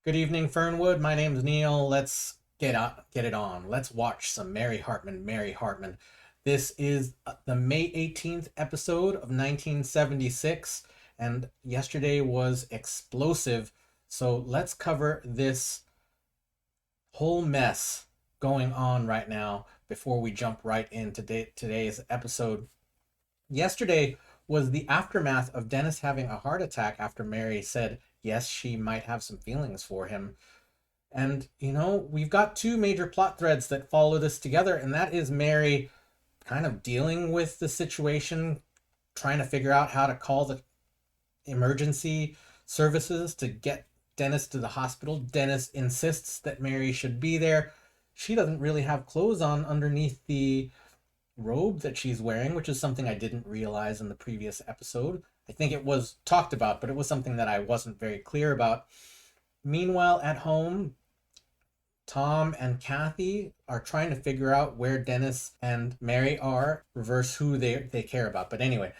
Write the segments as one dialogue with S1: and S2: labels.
S1: Good evening, Fernwood. My name's Neil. Let's get it on. Let's watch some Mary Hartman. Mary Hartman. This is the May 18th episode of 1976, and yesterday was explosive. So let's cover this whole mess going on right now before we jump right into today's episode. Yesterday was the aftermath of Dennis having a heart attack after Mary said yes, she might have some feelings for him. And, we've got two major plot threads that follow this together, and that is Mary kind of dealing with the situation, trying to figure out how to call the emergency services to get Dennis to the hospital. Dennis insists that Mary should be there. She doesn't really have clothes on underneath the robe that she's wearing, which is something I didn't realize in the previous episode. I think it was talked about, but it was something that I wasn't very clear about. Meanwhile, at home, Tom and Kathy are trying to figure out where Dennis and Mary are, reverse who they care about. But anyway,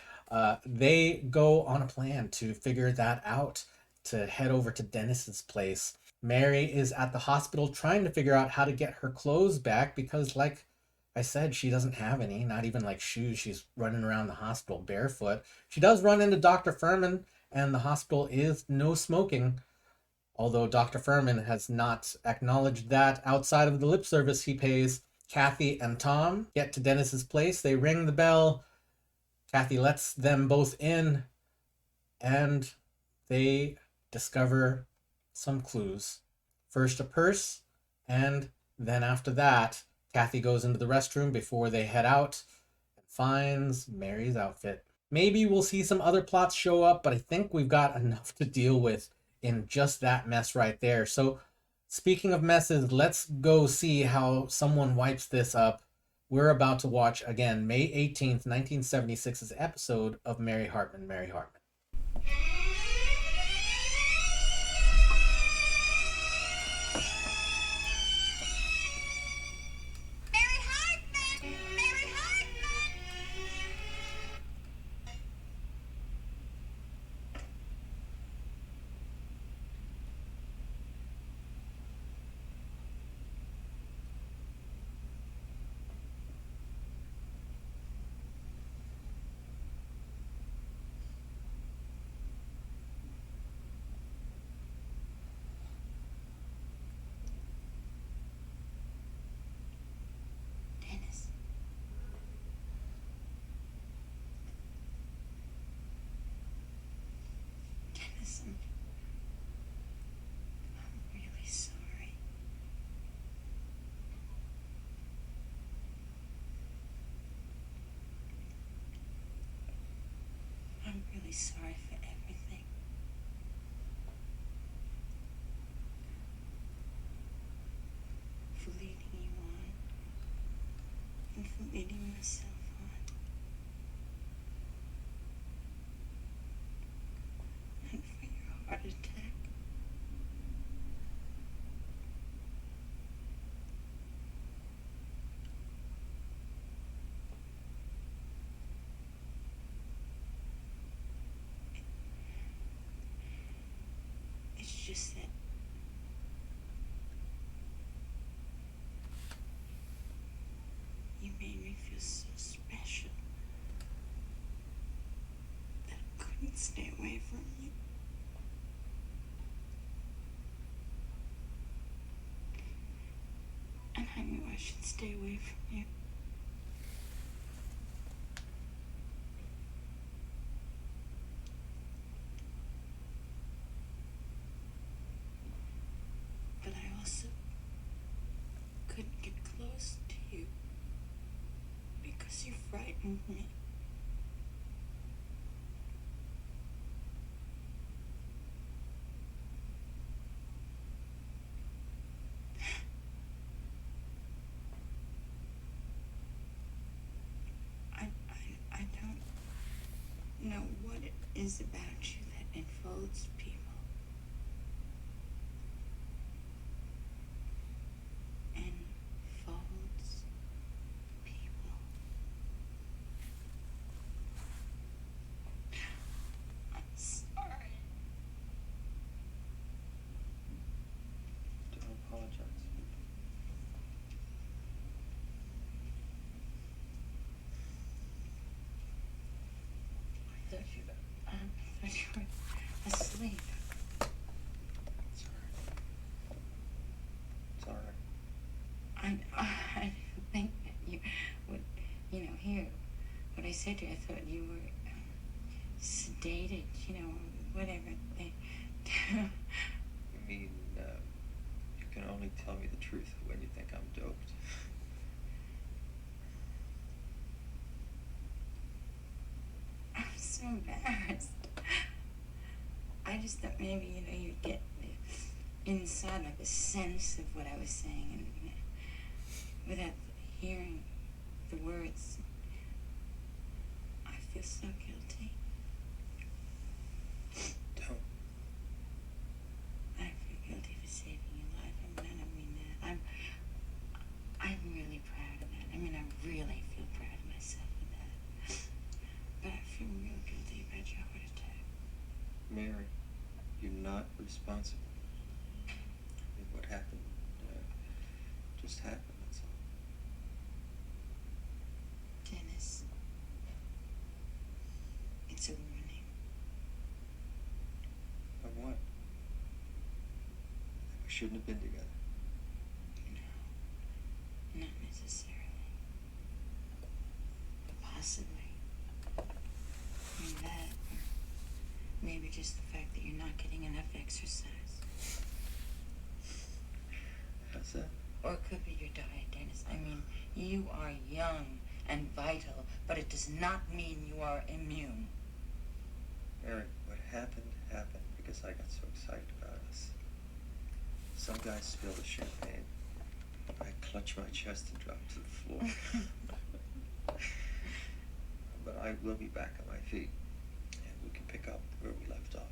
S1: they go on a plan to figure that out, to head over to Dennis's place. Mary is at the hospital trying to figure out how to get her clothes back because, like I said, she doesn't have any, not even like shoes. She's running around the hospital barefoot. She does run into Dr. Furman, and the hospital is no smoking, although Dr. Furman has not acknowledged that outside of the lip service he pays. Kathy and Tom get to Dennis's place. They ring the bell. Kathy lets them both in, and they discover some clues. First, a purse, and then after that, Kathy goes into the restroom before they head out and finds Mary's outfit. Maybe we'll see some other plots show up, but I think we've got enough to deal with in just that mess right there. So, speaking of messes, let's go see how someone wipes this up. We're about to watch again May 18th, 1976's episode of Mary Hartman, Mary Hartman.
S2: Mary Hartman! Mary Hartman! Dennis. Dennis, I'm really sorry. I'm really sorry for everything. For leading you on. And for leading myself on. And for your heart attack. It's just that you made me feel so special that I couldn't stay away from you. And I knew I should stay away from you. But I also couldn't get close to you because you frightened me. I don't know what it is about you that enfolds people. Enfolds people. I'm sorry. but you were asleep.
S3: It's all right.
S2: I think that you would, hear what I said to you. I thought you were sedated, whatever.
S3: You mean, you can only tell me the truth when you think I'm doped?
S2: I'm so embarrassed. I just thought maybe, you'd get inside like a sense of what I was saying, and without hearing the words, I feel so guilty.
S3: Don't.
S2: I feel guilty for saving your life. I mean that. I'm really proud of that. I really feel proud of myself for that. But I feel real guilty about your heart attack.
S3: Mary, you're not responsible. What happened just happened, that's all.
S2: Dennis, it's a warning.
S3: Of what? That we shouldn't have been together.
S2: No, not necessarily. But possibly. That, or maybe just the fact that you're not getting enough exercise.
S3: How's that?
S2: Or it could be your diet, Dennis. You are young and vital, but it does not mean you are immune.
S3: Mary, what happened because I got so excited about us. Some guy spilled the champagne. I clutched my chest and dropped to the floor. But I will be back on my feet, and we can pick up where we left off.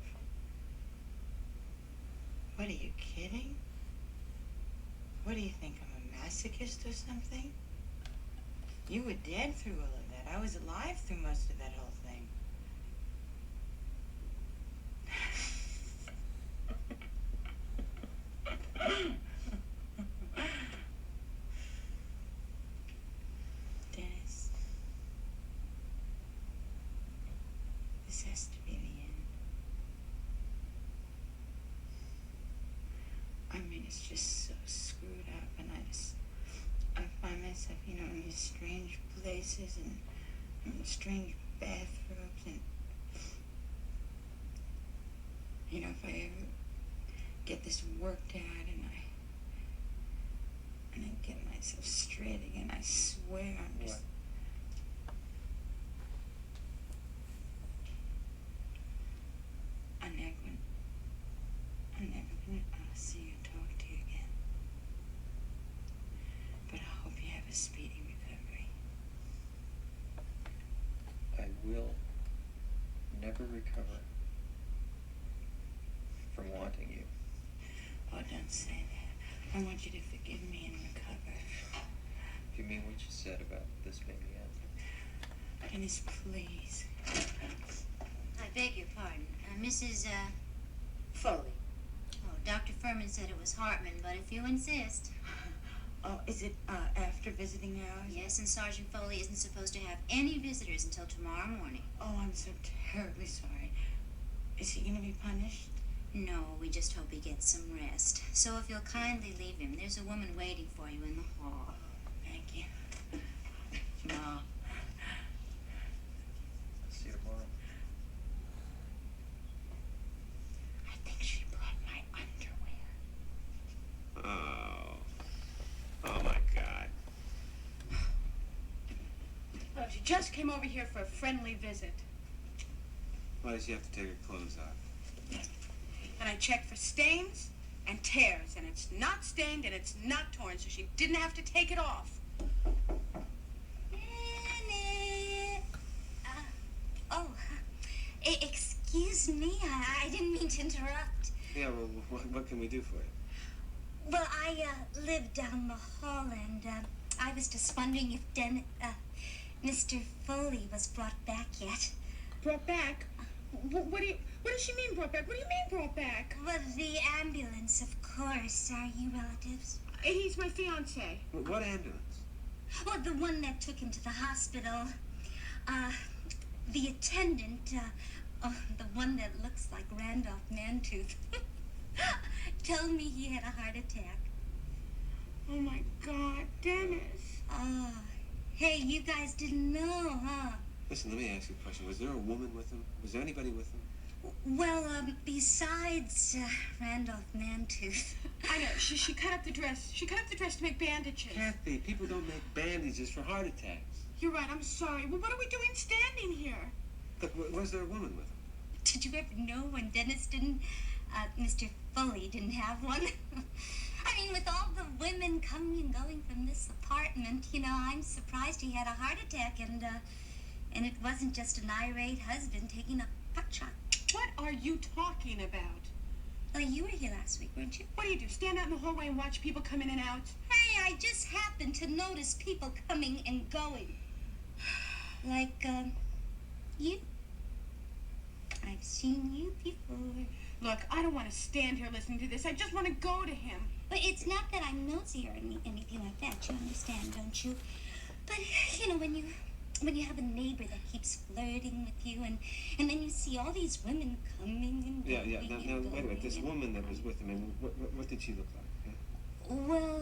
S2: What, are you kidding? What do you think, I'm a masochist or something? You were dead through all of that. I was alive through most of that whole thing. Dennis, this has to be the end. It's just so screwed up, and I find myself, in these strange places and in strange bathrobes, and, if I ever get this worked out and I get myself straight again, I swear I'm just... I'm never gonna see you, talk to you again. But I hope you have a speedy recovery.
S3: I will never recover from wanting you.
S2: Oh, don't say that. I want you to forgive me and recover.
S3: Do you mean what you said about this being the end?
S2: Dennis, please.
S4: I beg your pardon. Mrs.
S2: Foley.
S4: Oh, Dr. Furman said it was Hartman, but if you insist.
S2: Oh, is it after visiting hours?
S4: Yes, and Sergeant Foley isn't supposed to have any visitors until tomorrow morning.
S2: Oh, I'm so terribly sorry. Is he going to be punished?
S4: No, we just hope he gets some rest. So if you'll kindly leave him, there's a woman waiting for you in the hall.
S2: Thank you. Ma.
S3: I'll see you tomorrow.
S2: I think she brought my underwear.
S5: Oh my God.
S6: Well, she just came over here for a friendly visit.
S5: Why does she have to take her clothes off?
S6: And I checked for stains and tears, and it's not stained and it's not torn, so she didn't have to take it off.
S4: Excuse me, I didn't mean to interrupt.
S5: Yeah, well, what can we do for you?
S4: Well, I live down the hall, and I was just wondering if Mr. Foley was brought back yet.
S6: Brought back? What does she mean brought back? What do you mean brought back?
S4: Well, the ambulance, of course. Are you relatives?
S6: He's my fiancé.
S5: What ambulance?
S4: Well, the one that took him to the hospital. The attendant Oh, the one that looks like Randolph Mantooth. Told me he had a heart attack.
S6: Oh my God, Dennis.
S4: Oh, hey, you guys didn't know, huh?
S5: Listen, let me ask you a question. Was there a woman with him? Was there anybody with him?
S4: Well, besides Randolph Mantooth.
S6: I know. She cut up the dress. She cut up the dress to make bandages.
S5: Kathy, people don't make bandages for heart attacks.
S6: You're right. I'm sorry. Well, what are we doing standing here?
S5: Look, was there a woman with him?
S4: Did you ever know when Dennis didn't, Mr. Foley didn't have one? I mean, with all the women coming and going from this apartment, you know, I'm surprised he had a heart attack and it wasn't just an irate husband taking a pot shot.
S6: What are you talking about?
S4: Well, you were here last week, weren't you?
S6: What do you do? Stand out in the hallway and watch people come in and out?
S4: Hey, I just happened to notice people coming and going. Like, you. I've seen you before.
S6: Look, I don't want to stand here listening to this. I just want to go to him.
S4: But it's not that I'm nosy or anything like that. You understand, don't you? But, you know, when you have a neighbor that keeps flirting with you and then you see all these women coming and
S5: Yeah,
S4: going
S5: yeah.
S4: and
S5: Now, wait a minute.
S4: going
S5: This
S4: and-
S5: woman that was with him, and what did she look like? Yeah?
S4: Well,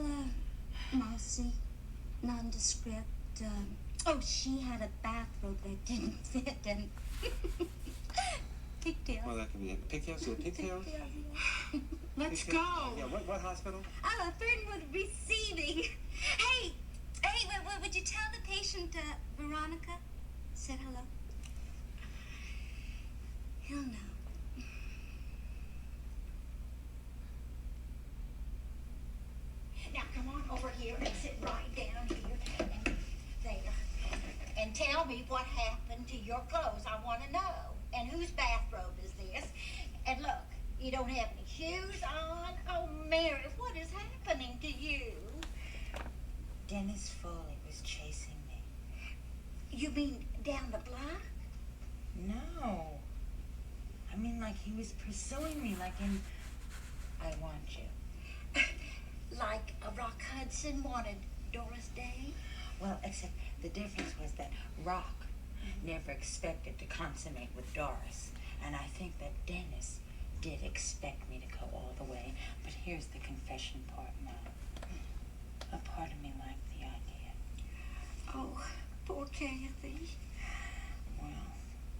S4: mousy, nondescript. Oh, she had a bathrobe that didn't fit and pigtails.
S5: Well, that could be it. Pigtails? So pigtails?
S4: Yeah.
S6: Let's
S5: Pigtails?
S6: go.
S5: Yeah, what hospital?
S4: Fernwood receiving. Hey, would you tell the patient Veronica said hello? He'll know.
S7: Now come on over here and sit right down here and there. And tell me what happened to your clothes. I want to know. And whose bathrobe is this? And look, you don't have any shoes on. Oh, Mary, what is happening to you?
S2: Dennis Foley was chasing me.
S7: You mean down the block?
S2: No. I mean, like he was pursuing me, like in I Want You.
S7: Like a Rock Hudson wanted Doris Day?
S2: Well, except the difference was that Rock never expected to consummate with Doris. And I think that Dennis did expect me to go all the way. But here's the confession part now. A part of me liked the idea.
S7: Oh, poor Kathy.
S2: Well,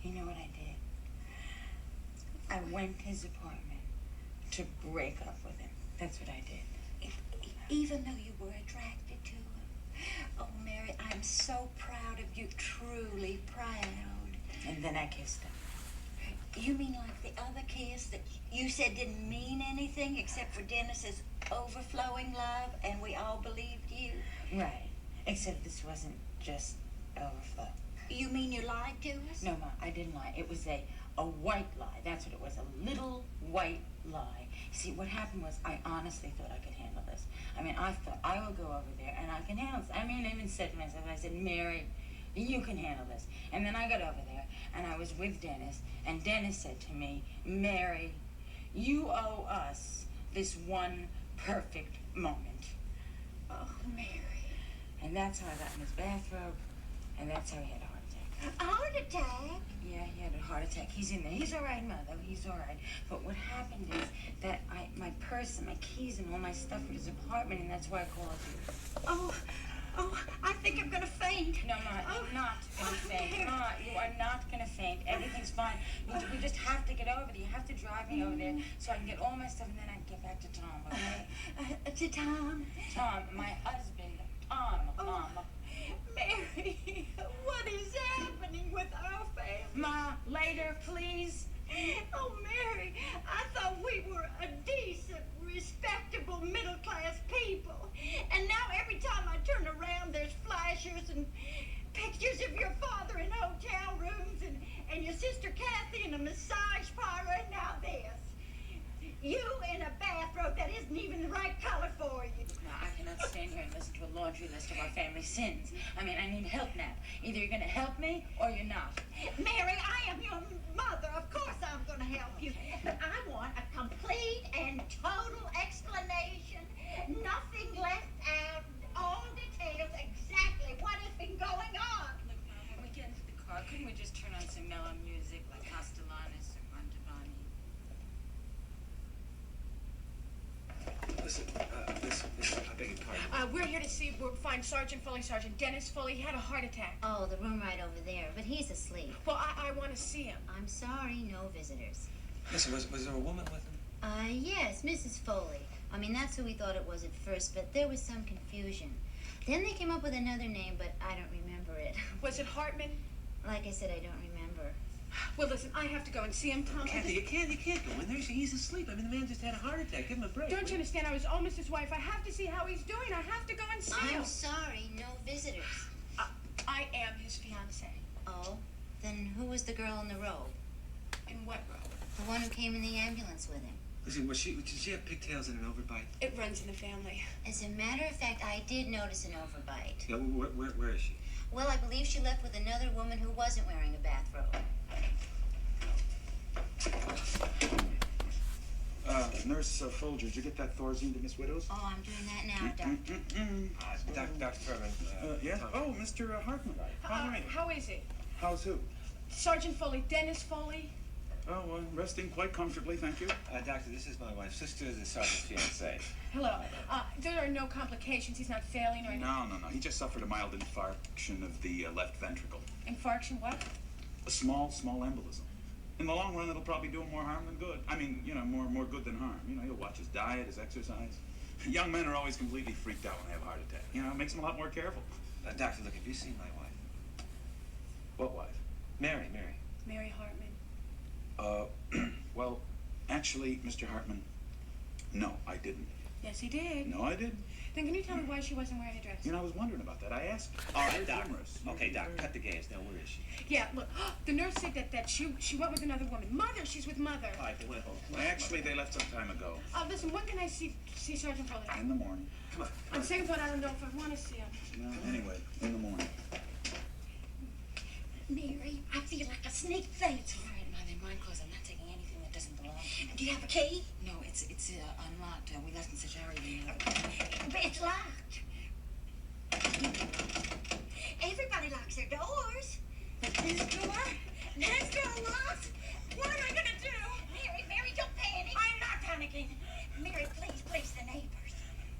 S2: you know what I did? I went to his apartment to break up with him. That's what I did.
S7: Even though you were attracted to him. Oh, Mary, I'm so proud of you, truly proud.
S2: And then I kissed him.
S7: You mean like the other kiss that you said didn't mean anything except for Dennis's overflowing love, and we all believed you?
S2: Right. Except this wasn't just overflow.
S7: You mean you lied to us?
S2: No, Ma, I didn't lie. It was a white lie. That's what it was. A little white lie. See, what happened was I honestly thought I could handle this. I mean, I thought I will go over there and I can handle this. I mean, I even said to myself, I said, Mary, you can handle this. And then I got over there and I was with Dennis, and Dennis said to me, Mary, you owe us this one perfect moment.
S7: Oh, Mary.
S2: And that's how I got in his bathrobe, and that's how he had a heart attack.
S7: A heart attack?
S2: Yeah, he had a heart attack. He's in there. He's all right, Mother. He's all right. But what happened is that my purse and my keys and all my stuff were in his apartment, and that's why I called you.
S7: Oh, I think I'm gonna faint.
S2: No, Ma, you're not going to faint. Ma, you are not going to faint. Everything's fine. We just have to get over there. You have to drive me over there so I can get all my stuff, and then I can get back to Tom, okay?
S7: To Tom?
S2: Tom, my husband. Tom, Mama.
S7: Mary, what is happening with our family?
S2: Ma, later, please.
S7: Oh, Mary, I thought we were a decent, respectable, middle-class people. And now every time I turn around, there's flashers and pictures of your father in hotel rooms and your sister Kathy in a massage parlor, and now this. You in a bathrobe that isn't even the right color for you.
S2: Now, I cannot stand here and listen to a laundry list of our family sins. I mean, I need help now. Either you're going to help me or you're not.
S7: Mary, I am your mother. Of course I'm going to help you. But I want a complete and total explanation. Nothing left out. All details exactly what has been going on.
S2: Look, Mom, when we get into the car, couldn't we just turn on some mellow music like Castellano
S5: listen, I beg your pardon.
S6: We're here to find Sergeant Foley, Sergeant Dennis Foley. He had a heart attack.
S4: Oh, the room right over there, but he's asleep.
S6: Well, I want to see him.
S4: I'm sorry, no visitors.
S5: Listen, was there a woman with him?
S4: Yes, Mrs. Foley. I mean, that's who we thought it was at first, but there was some confusion. Then they came up with another name, but I don't remember it.
S6: Was it Hartman?
S4: Like I said, I don't remember.
S6: Well, listen, I have to go and see him, Tom.
S5: Kathy, you can't go in there. He's asleep. I mean, the man just had a heart attack. Give him a break.
S6: Don't you understand? I was almost his wife. I have to see how he's doing. I have to go and see him.
S4: I'm sorry, no visitors.
S6: I am his fiancée.
S4: Oh, then who was the girl in the robe?
S6: In what robe?
S4: The one who came in the ambulance with him.
S5: Listen, did she have pigtails and an overbite?
S6: It runs in the family.
S4: As a matter of fact, I did notice an overbite.
S5: Yeah, where is she?
S4: Well, I believe she left with another woman who wasn't wearing a bathrobe.
S8: Nurse Folger, did you get that Thorazine to Miss Widows?
S4: Oh, I'm doing that now, Doctor.
S5: Dr. Furman.
S8: Yeah?
S5: Tom.
S8: Oh, Mr. Hartman. How are you?
S6: How is it?
S8: How's who?
S6: Sergeant Foley, Dennis Foley.
S8: Oh, resting quite comfortably, thank you.
S5: Doctor, this is my wife. Sister is the sergeant's fiancée.
S6: Hello. There are no complications. He's not failing or anything.
S8: No. He just suffered a mild infarction of the left ventricle.
S6: Infarction what?
S8: A small embolism. In the long run, it'll probably do him more harm than good. I mean, more good than harm. He'll watch his diet, his exercise. Young men are always completely freaked out when they have a heart attack. It makes them a lot more careful.
S5: Doctor, look, have you seen my wife?
S8: What wife?
S5: Mary.
S6: Mary Hartman.
S8: Well, actually, Mr. Hartman, no, I didn't.
S6: Yes, he did.
S8: No, I didn't.
S6: Then can you tell me why she wasn't wearing a dress?
S8: I was wondering about that. I asked.
S5: All right, Doc.
S8: Humorous.
S5: Okay, Doc, cut the games. Now, where is she?
S6: Yeah, look, the nurse said that she went with another woman. Mother, she's with Mother.
S5: All right, they went home.
S8: Actually, they left some time ago.
S6: Listen, when can I see Sergeant Foley?
S8: In the morning.
S5: Come on.
S6: On second thought, I don't know if I want to see him.
S8: No, anyway, in the morning.
S7: Mary, I feel like a snake face.
S2: It's all right, Mother. Mind closed. I'm not taking anything that doesn't belong to me.
S7: Do you have a key?
S2: No, it's unlocked. We left in such a hurry.
S7: But it's locked. Everybody locks their doors.
S2: But this door?
S7: This door locked. What am I gonna do? Mary, don't panic. I'm not panicking. Mary, please, the neighbors.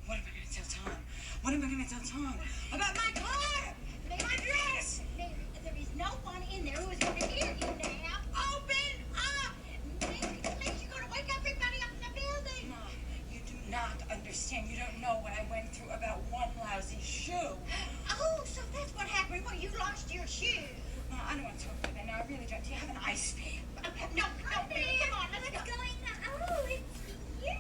S2: What am I going to tell Tom? What am I going to tell Tom? About my car! My dress!
S7: Mary, there is no one in there who is going to hear you now. Open up! Mary, please, you're going to wake everybody up in the building.
S2: Mom, you do not understand. You don't know what I went through about one lousy shoe.
S7: Oh, so that's what happened. Well, you lost your shoe.
S2: I don't want to talk about that now. I really don't. Do you have an ice pick?
S7: No, Mary, come on, let's go.
S4: What's going on? Oh, it's you.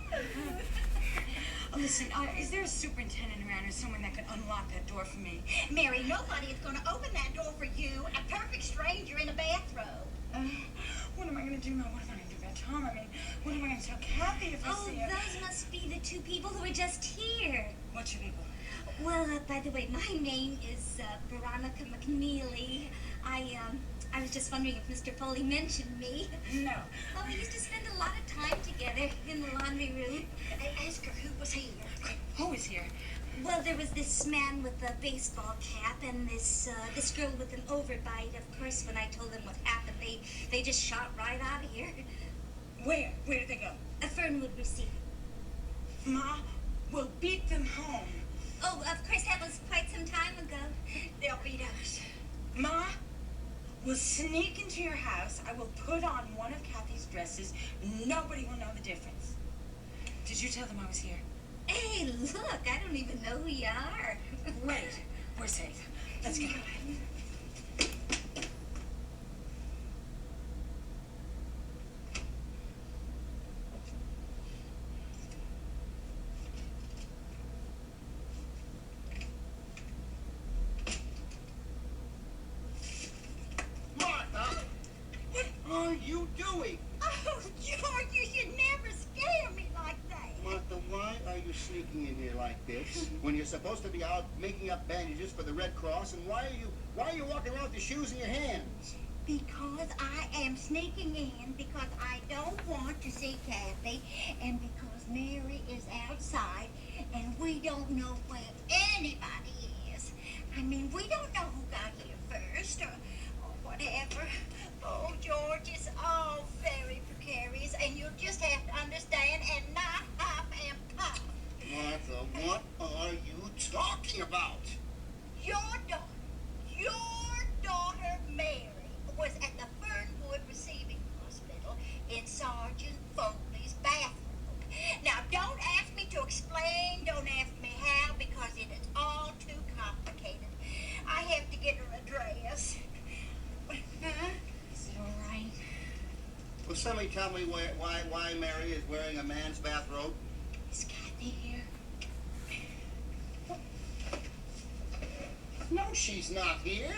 S2: Listen, is there a superintendent around or someone that could unlock that door for me?
S7: Mary, nobody is going to open that door for you, a perfect stranger in a bathrobe.
S2: What am I going to do now? What am I going to do about Tom? I mean, what am I going to tell Kathy if I
S4: Oh,
S2: see her?
S4: those must be the two people who were just here.
S2: What you people?
S4: Well, by the way, my name is Veronica McNeely. I was just wondering if Mr. Foley mentioned me.
S2: No.
S4: Oh, we used to spend a lot of time together in the laundry room.
S7: I asked her who was here.
S2: Who is here?
S4: Well, there was this man with a baseball cap and this girl with an overbite. Of course, when I told them what happened, they just shot right out of here.
S2: Where? Where did they go?
S4: Fernwood received.
S2: Ma will beat them home.
S4: Oh, of course, that was quite some time ago.
S7: They'll beat us.
S2: Ma will sneak into your house. I will put on one of Kathy's dresses. Nobody will know the difference. Did you tell them I was here?
S4: Hey, look, I don't even know who you are.
S2: Great. We're safe. Let's go.
S9: Martha, what are you doing?
S7: Oh, George, you should never scare me like that.
S9: Martha, why are you sneaking in here like this when you're supposed to be out making up bandages for the Red Cross? And why are you walking around with your shoes in your hands?
S7: Because I am sneaking in because I don't want to see Kathy and because Mary is outside and we don't know where anybody is. I mean, we don't know who got here first or whatever. Oh, George, it's all very precarious and you'll just have to understand and not hop and pop. to explain, don't ask me how, because it is all too complicated. I have to get her a dress. Huh?
S2: Is it all right?
S9: Will somebody tell me why Mary is wearing a man's bathrobe?
S2: Is Kathy here?
S9: No, she's not here.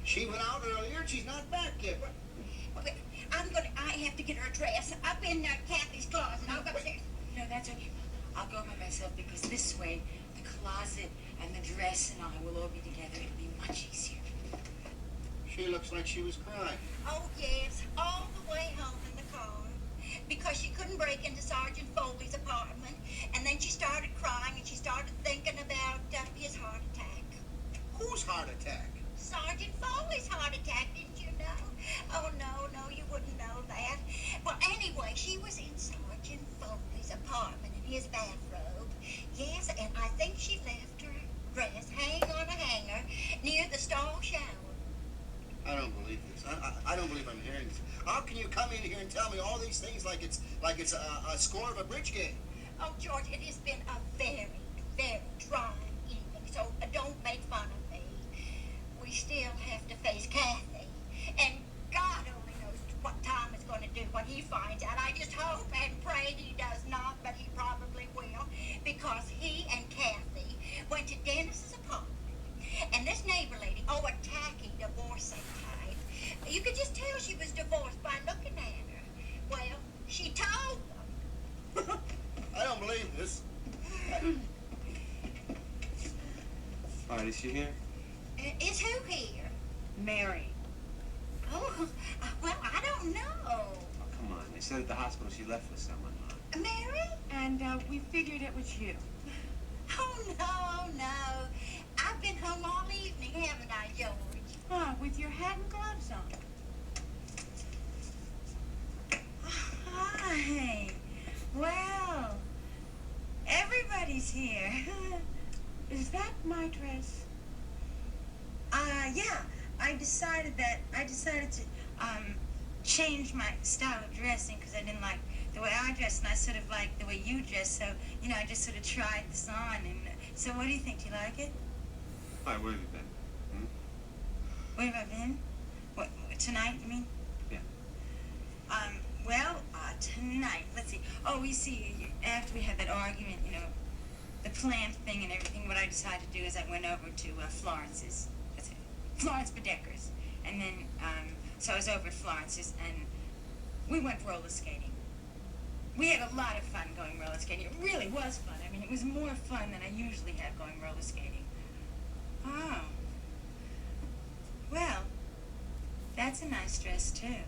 S9: She went out earlier. She's not back yet.
S7: Okay, I have to get her a dress. Up in Kathy's closet. I'll go upstairs.
S2: No, that's okay. I'll go by myself because this way the closet and the dress and I will all be together. It'll be much easier.
S9: She looks like she was crying.
S7: Oh, yes, all the way home in the car. Because she couldn't break into Sergeant Foley's apartment. And then she started crying and she started thinking about his heart attack.
S9: Whose heart attack?
S7: Sergeant Foley's heart attack, didn't you know? Oh, no, you wouldn't know that. Well, anyway, she was in Sergeant Foley's apartment in his bathrobe. Yes, and I think she left her dress hanging on a hanger near the stall shower.
S9: I don't believe this. I don't believe I'm hearing this. How can you come in here and tell me all these things like it's a score of a bridge game?
S7: Oh, George, it has been a very, very trying evening, so don't make fun of me. We still have to face Kathy, and God only knows what Tom is going to do when he finds out. I just hope and pray he does not, but he probably will, because he and Kathy went to Dennis's apartment, and this neighbor lady, a tacky divorcing type, you could just tell she was divorced by looking at her. Well, she told them.
S9: I don't believe this.
S5: All right, is she here?
S7: Is who here?
S6: Mary.
S7: Oh, well, I don't know.
S5: Oh, come on. They said at the hospital she left with someone, Mom.
S7: Mary?
S6: And we figured it was you.
S7: Oh, no. I've been home all evening, haven't I, George?
S6: Huh, with your hat and gloves on. Hi. Well, everybody's here. Is that my dress?
S10: Yeah. I decided to change my style of dressing because I didn't like the way I dressed, and I sort of liked the way you dress. So, I just sort of tried this on. And so, what do you think? Do you like it?
S5: All right, where have you been?
S10: Where have I been? What, tonight? You mean?
S5: Yeah.
S10: Well, tonight. Let's see. Oh, you see, after we had that argument, the plant thing and everything, what I decided to do is I went over to Florence's. That's it. Florence Bedecker's. And then, so I was over at Florence's, and we went roller skating. We had a lot of fun going roller skating. It really was fun. I mean, it was more fun than I usually have going roller skating. Oh. Well, that's a nice dress, too.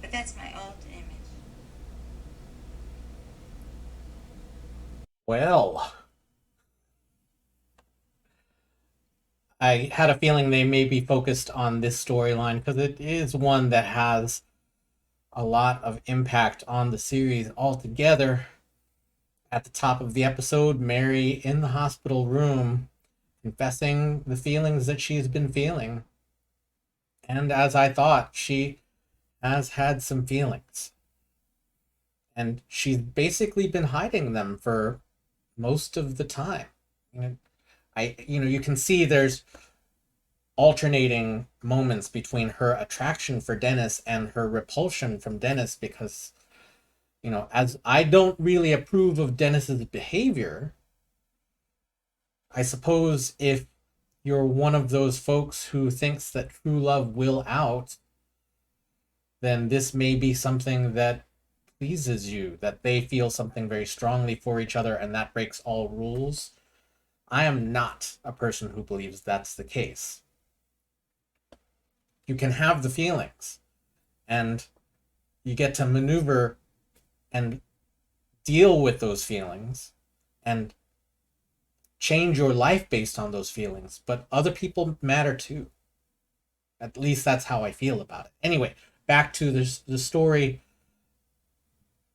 S10: But that's my old image.
S1: Well, I had a feeling they may be focused on this storyline because it is one that has a lot of impact on the series altogether. At the top of the episode, Mary in the hospital room confessing the feelings that she's been feeling. And as I thought, she has had some feelings. And she's basically been hiding them for most of the time. You can see there's alternating moments between her attraction for Dennis and her repulsion from Dennis because, as I don't really approve of Dennis's behavior, I suppose if you're one of those folks who thinks that true love will out, then this may be something that pleases you, that they feel something very strongly for each other and that breaks all rules. I am not a person who believes that's the case. You can have the feelings and you get to maneuver and deal with those feelings and change your life based on those feelings, but other people matter too. At least that's how I feel about it. Anyway, back to the story.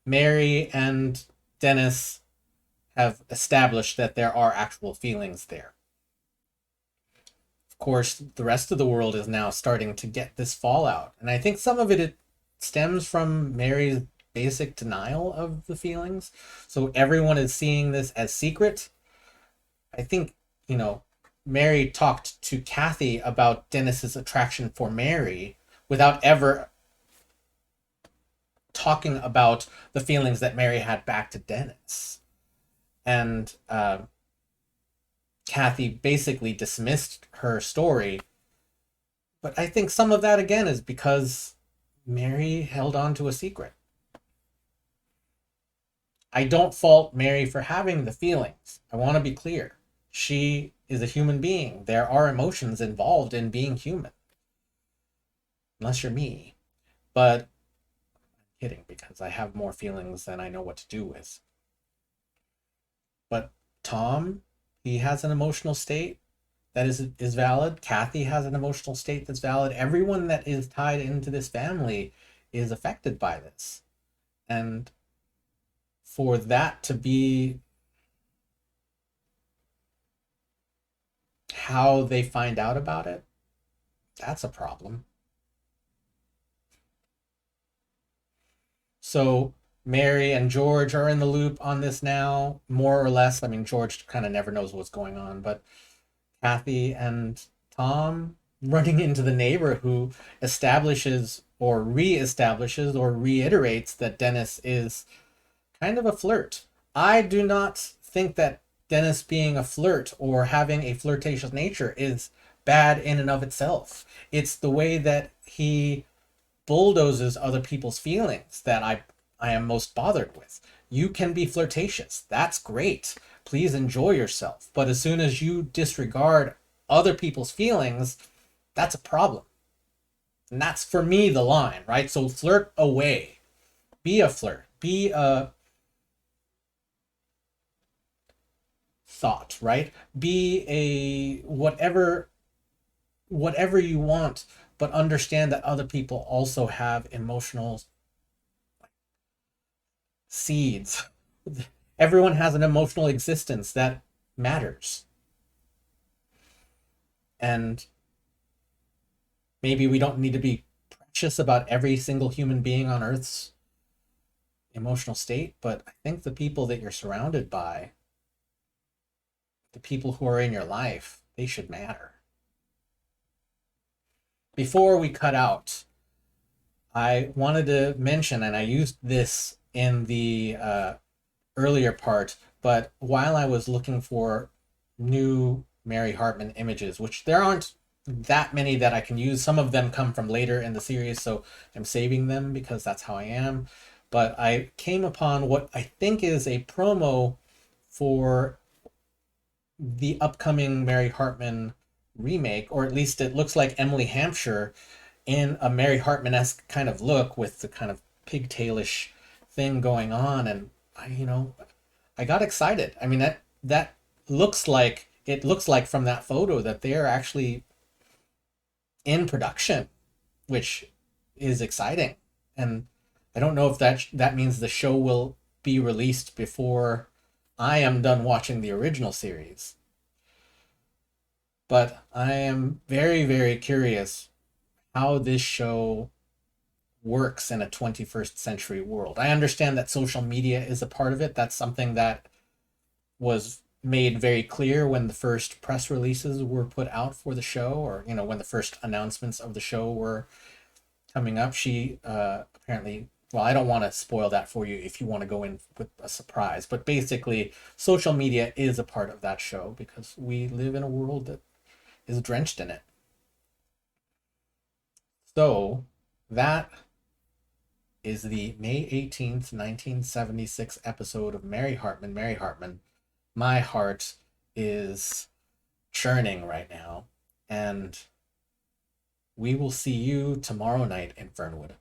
S1: Mary and Dennis have established that there are actual feelings there. Of course, the rest of the world is now starting to get this fallout. And I think some of it stems from Mary's basic denial of the feelings. So everyone is seeing this as secret. I think, you know, Mary talked to Kathy about Dennis's attraction for Mary without ever talking about the feelings that Mary had back to Dennis. And Kathy basically dismissed her story. But I think some of that, again, is because Mary held on to a secret. I don't fault Mary for having the feelings. I want to be clear. She is a human being. There are emotions involved in being human. Unless you're me. But I'm kidding, because I have more feelings than I know what to do with. But Tom, he has an emotional state that is valid. Kathy has an emotional state that's valid. Everyone that is tied into this family is affected by this. And for that to be how they find out about it, that's a problem. So Mary and George are in the loop on this now, more or less. I mean, George kind of never knows what's going on, but Kathy and Tom running into the neighbor who establishes or reestablishes or reiterates that Dennis is kind of a flirt. I do not think that Dennis being a flirt or having a flirtatious nature is bad in and of itself. It's the way that he bulldozes other people's feelings that I am most bothered with. You can be flirtatious. That's great. Please enjoy yourself. But as soon as you disregard other people's feelings, that's a problem. And that's, for me, the line, right? So flirt away. Be a flirt. Be a thought, right? Be a whatever you want, but understand that other people also have emotional seeds. Everyone has an emotional existence that matters. And maybe we don't need to be precious about every single human being on Earth's emotional state, but I think the people that you're surrounded by, the people who are in your life, they should matter. Before we cut out, I wanted to mention, and I used this in the earlier part, but while I was looking for new Mary Hartman images, which there aren't that many that I can use, some of them come from later in the series, so I'm saving them because that's how I am. But I came upon what I think is a promo for the upcoming Mary Hartman remake, or at least it looks like Emily Hampshire in a Mary Hartman-esque kind of look with the kind of pigtailish thing going on. And I got excited. I mean, that looks like from that photo that they're actually in production, which is exciting. And I don't know if that means the show will be released before I am done watching the original series. But I am very, very curious how this show works in a 21st century world. I understand that social media is a part of it. That's something that was made very clear when the first press releases were put out for the show, or when the first announcements of the show were coming up. She apparently, well, I don't want to spoil that for you if you want to go in with a surprise, but basically social media is a part of that show because we live in a world that is drenched in it. So that is the May 18th, 1976 episode of Mary Hartman, Mary Hartman. My heart is churning right now, and we will see you tomorrow night in Fernwood.